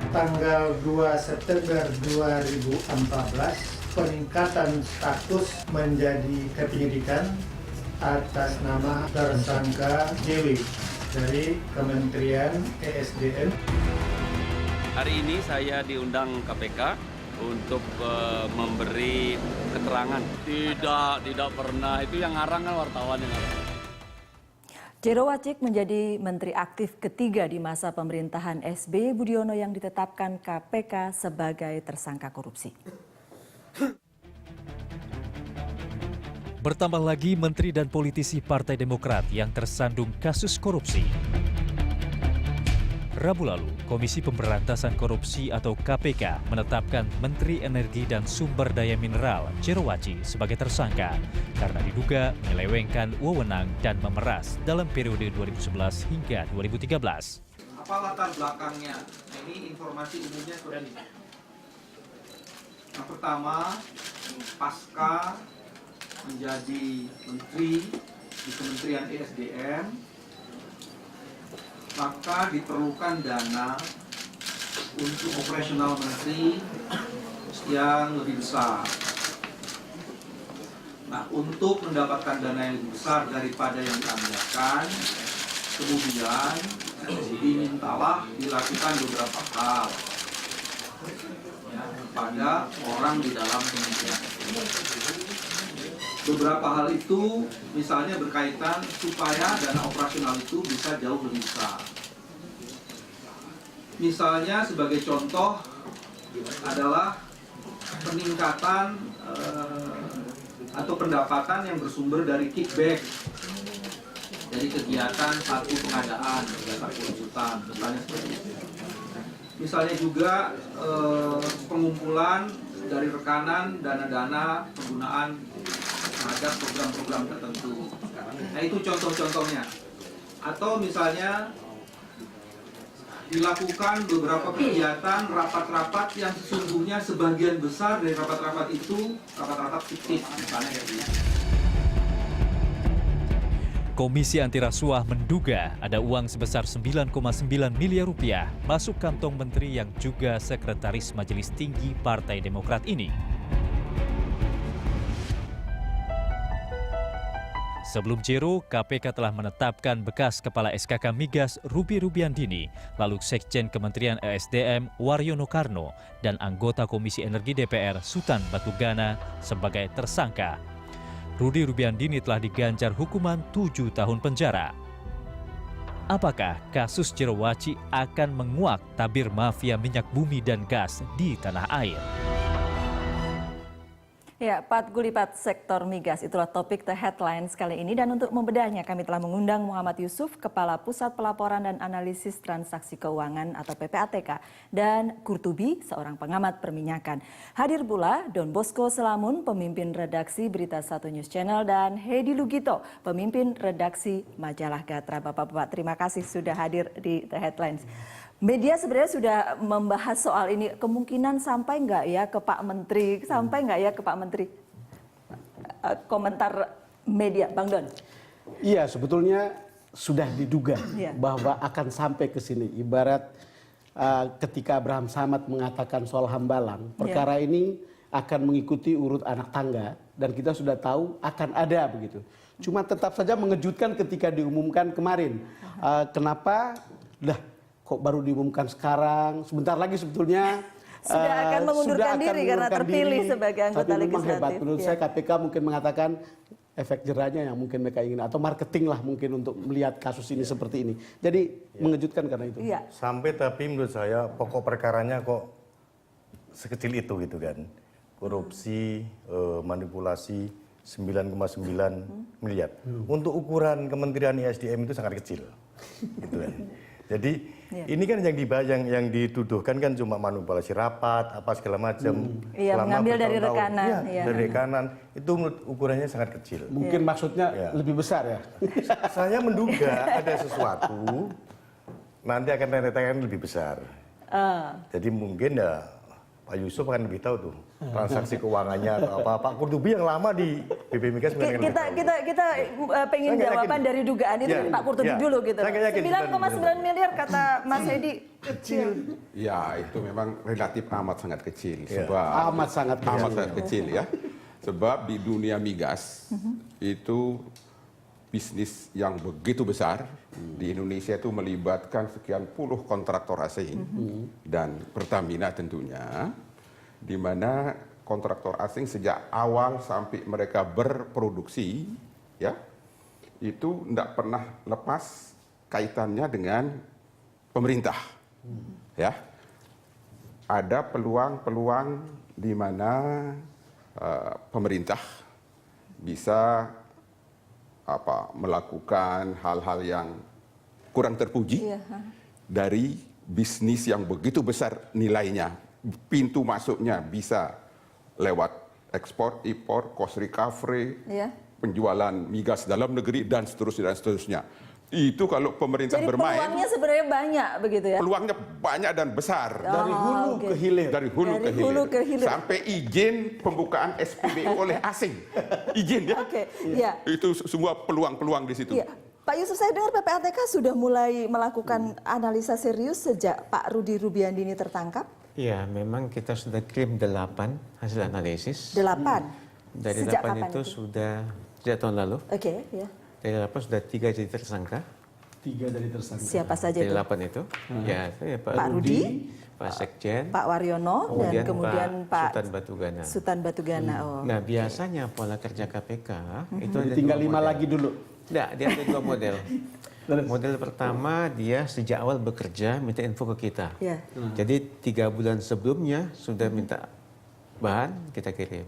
tanggal 2 September 2014 peningkatan status menjadi kepenyidikan atas nama tersangka JW dari Kementerian ESDM. Hari ini saya diundang KPK untuk memberi keterangan. Tidak pernah, itu yang ngarang kan wartawan yang ngarang. Jero Wacik menjadi menteri aktif ketiga di masa pemerintahan SBY Budiono yang ditetapkan KPK sebagai tersangka korupsi. Bertambah lagi menteri dan politisi Partai Demokrat yang tersandung kasus korupsi. Rabu lalu, Komisi Pemberantasan Korupsi atau KPK menetapkan Menteri Energi dan Sumber Daya Mineral Jero Wacik sebagai tersangka karena diduga menyelewengkan wewenang dan memeras dalam periode 2011 hingga 2013. Apa latar belakangnya? Nah, ini informasi umumnya seperti ini. Yang pertama, pasca menjadi menteri di Kementerian ESDM, maka diperlukan dana untuk operasional menteri yang lebih besar. Nah, untuk mendapatkan dana yang lebih besar daripada yang dianggarkan, kemudian dimintalah dilakukan beberapa hal ya, pada orang di dalam kementerian. Beberapa hal itu misalnya berkaitan supaya dana operasional itu bisa jauh lebih besar. Misalnya sebagai contoh adalah peningkatan atau pendapatan yang bersumber dari kickback dari kegiatan satu pengadaan, kegiatan pengusutan, misalnya seperti itu. Misalnya juga pengumpulan dari rekanan dana-dana penggunaan terhadap program-program tertentu. Nah, itu contoh-contohnya. Atau misalnya dilakukan beberapa kegiatan rapat-rapat yang sesungguhnya sebagian besar dari rapat-rapat itu rapat-rapat fiktif, misalnya kayak gitu. Komisi Anti Rasuah menduga ada uang sebesar 9,9 miliar rupiah masuk kantong menteri yang juga sekretaris Majelis Tinggi Partai Demokrat ini. Sebelum Jero, KPK telah menetapkan bekas Kepala SKK Migas Ruby Rubiandini, lalu Sekjen Kementerian ESDM Waryono Karno, dan anggota Komisi Energi DPR Sutan Batugana sebagai tersangka. Rudy Rubiandini telah diganjar hukuman 7 tahun penjara. Apakah kasus Jero Wacik akan menguak tabir mafia minyak bumi dan gas di tanah air? Ya, Pat Gulipat sektor migas, itulah topik The Headlines kali ini. Dan untuk membedahnya kami telah mengundang Muhammad Yusuf, Kepala Pusat Pelaporan dan Analisis Transaksi Keuangan atau PPATK, dan Kurtubi, seorang pengamat perminyakan. Hadir pula Don Bosco Selamun, pemimpin redaksi Berita Satu News Channel, dan Hedi Lugito, pemimpin redaksi Majalah Gatra. Bapak-bapak, terima kasih sudah hadir di The Headlines. Media sebenarnya sudah membahas soal ini, kemungkinan sampai nggak ya ke Pak Menteri, komentar media, Bang Don? Iya, sebetulnya sudah diduga bahwa akan sampai ke sini. Ibarat ketika Abraham Samad mengatakan soal Hambalang, perkara ini akan mengikuti urut anak tangga dan kita sudah tahu akan ada begitu. Cuma tetap saja mengejutkan ketika diumumkan kemarin. Kenapa? Kok baru diumumkan sekarang? Sebentar lagi sebetulnya sudah akan mengundurkan diri karena terpilih sebagai anggota legislatif. Hebat. Menurut saya KPK mungkin mengatakan efek jerahnya yang mungkin mereka ingin, atau marketing lah mungkin untuk melihat kasus ini seperti ini. Jadi mengejutkan karena itu. Sampai tapi menurut saya pokok perkaranya kok sekecil itu gitu kan. Korupsi, manipulasi 9,9 miliar. Untuk ukuran Kementerian ESDM itu sangat kecil. Gitu kan. Jadi ini kan yang dituduhkan kan cuma manipulasi rapat, apa segala macam. Iya, mengambil dari rekanan. Dari rekanan, itu menurut ukurannya sangat kecil. Mungkin maksudnya lebih besar ya? Saya menduga ada sesuatu, nanti akan ternyata lebih besar. Jadi mungkin ya Pak Yusuf akan lebih tahu tuh transaksi keuangannya atau apa. Pak Kurtubi yang lama di BP Migas mungkin akan lebih tahu. Kita pengen Saya nggak jawaban yakin. dari dugaan itu Ya, dari Pak Kurtubi ya. dulu gitu. Saya nggak yakin. 9,9 miliar kata Mas Hedi kecil. Ya, itu memang relatif amat sangat kecil. Ya. Sebab Amat sangat kecil. amat sangat kecil ya. Sebab di dunia migas itu bisnis yang begitu besar di Indonesia itu melibatkan sekian puluh kontraktor asing dan Pertamina tentunya, di mana kontraktor asing sejak awal sampai mereka berproduksi ya itu tidak pernah lepas kaitannya dengan pemerintah ya. Ada peluang-peluang di mana pemerintah bisa melakukan hal-hal yang kurang terpuji dari bisnis yang begitu besar nilainya. Pintu masuknya bisa lewat ekspor, impor, cost recovery, penjualan migas dalam negeri dan seterusnya. Itu kalau pemerintah Jadi bermain. peluangnya sebenarnya banyak begitu ya? Peluangnya banyak dan besar. Dari hulu ke hilir. Dari hulu Dari ke hulu hilir. ke hilir. Sampai izin pembukaan SPBU oleh asing. Izin ya. Oke, iya. Itu semua peluang-peluang di situ. Iya. Pak Yusuf, saya dengar PPATK sudah mulai melakukan analisa serius sejak Pak Rudi Rubiandini tertangkap. Iya, memang kita sudah kirim 8 hasil analisis. 8. Dari Sejak 8 kapan itu sudah sejak tahun lalu. Oke, ya. Dari 8 sudah 3 jadi tersangka. 3 dari tersangka. Siapa saja Dari itu? 8 itu. Ya, saya Pak Rudi, Pak Sekjen, Pak Waryono, dan kemudian Pak Sultan Batugana. Sultan Batugana. Oh. Nah, biasanya pola kerja KPK itu ada Tinggal 5 2 model. lagi dulu. Tidak, dia ada 2 model. Model pertama, dia sejak awal bekerja minta info ke kita. Ya. Jadi 3 bulan sebelumnya sudah minta bahan, kita kirim.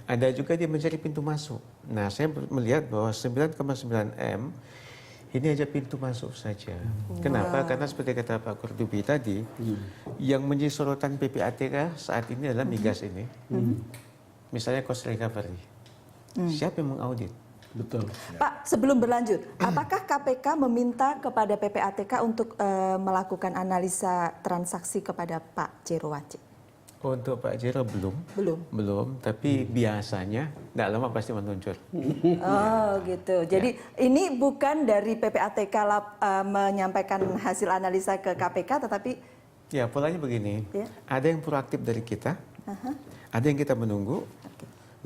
Ada juga dia mencari pintu masuk. Nah, saya melihat bahwa 9,9 M ini aja pintu masuk saja. Kenapa? Karena seperti kata Pak Kurtubi tadi, yang menjadi sorotan PPATK saat ini adalah migas ini. Misalnya cost recovery. Siapa yang mengaudit? Betul. Pak, sebelum berlanjut, apakah KPK meminta kepada PPATK untuk melakukan analisa transaksi kepada Pak Jero Wacik? Untuk Pak Jero belum. Belum, tapi biasanya tidak lama pasti meluncur. Oh gitu. Jadi ini bukan dari PPATK menyampaikan hasil analisa ke KPK, tetapi Ya, polanya begini. Ya. Ada yang proaktif dari kita, ada yang kita menunggu.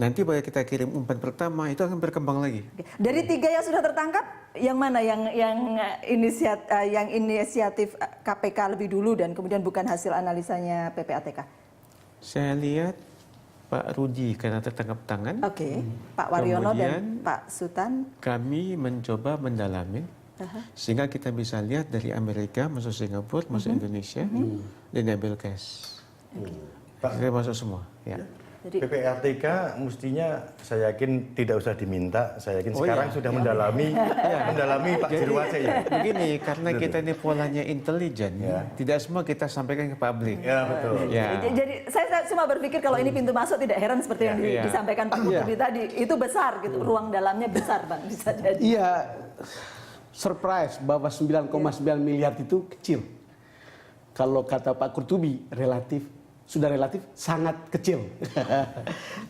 Nanti baru kita kirim umpan pertama, itu akan berkembang lagi. dari 3 yang sudah tertangkap, yang mana yang inisiatif KPK lebih dulu dan kemudian bukan hasil analisanya PPATK? Saya lihat Pak Rudi karena tertangkap tangan. Oke, Pak Waryono dan Kemudian Pak Sultan. Kami mencoba mendalamin sehingga kita bisa lihat dari Amerika masuk Singapura, masuk Indonesia, dan ambil cash. Kita masuk semua. Ya. Jadi PPATK mestinya saya yakin tidak usah diminta, saya yakin sekarang sudah mendalami Pak Jero Wacik ya. Begini, karena kita ini polanya intelijen, tidak semua kita sampaikan ke publik. Ya betul. Ya. Jadi saya cuma berpikir kalau ini pintu masuk tidak heran seperti yang Iya. disampaikan Pak Kurtubi tadi. Itu besar gitu, ruang dalamnya besar Bang, bisa jadi. Iya, surprise bahwa 9,9 miliar itu kecil. Kalau kata Pak Kurtubi, sudah relatif sangat kecil.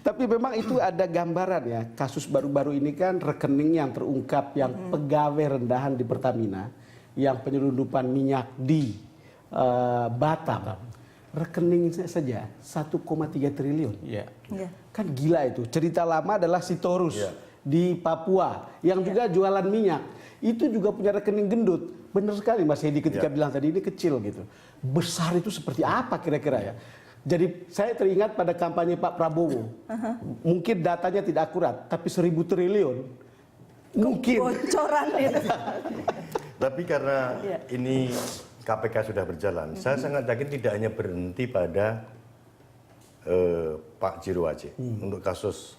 Tapi memang itu ada gambaran ya, kasus baru-baru ini kan rekening yang terungkap yang pegawai rendahan di Pertamina, yang penyelundupan minyak di Batam. Rekeningnya saja 1,3 triliun. Ya. Iya. Kan gila itu. Cerita lama adalah Sitorus di Papua yang juga jualan minyak. Itu juga punya rekening gendut. Benar sekali Mas Hedi ketika bilang tadi ini kecil gitu. Besar itu seperti apa kira-kira ya? Jadi saya teringat pada kampanye Pak Prabowo. Mungkin datanya tidak akurat, tapi 1.000 triliun. Mungkin. Bocoran itu. Tapi karena ini KPK sudah berjalan, saya sangat yakin tidak hanya berhenti pada Pak Jero Wacik untuk kasus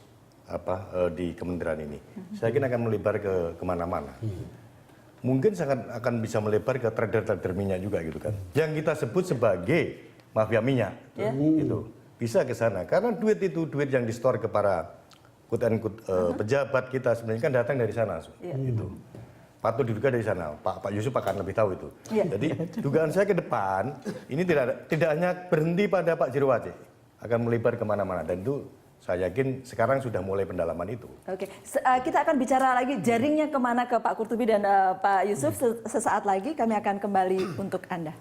di kementerian ini. Saya yakin akan melebar ke kemana-mana. Mungkin sangat akan bisa melebar ke trader-trader minyak juga gitu kan. Yang kita sebut sebagai mafia minyak, gitu. Bisa ke sana. Karena duit itu duit yang di-store ke para pejabat kita sebenarnya kan datang dari sana, gitu. Patut diduga dari sana. Pak Yusuf akan lebih tahu itu. Jadi dugaan saya ke depan ini tidak hanya berhenti pada Pak Jero Wacik. akan melebar kemana-mana. Dan itu saya yakin sekarang sudah mulai pendalaman itu. Oke, kita akan bicara lagi jaringnya kemana ke Pak Qurtubi dan Pak Yusuf sesaat lagi. Kami akan kembali untuk Anda.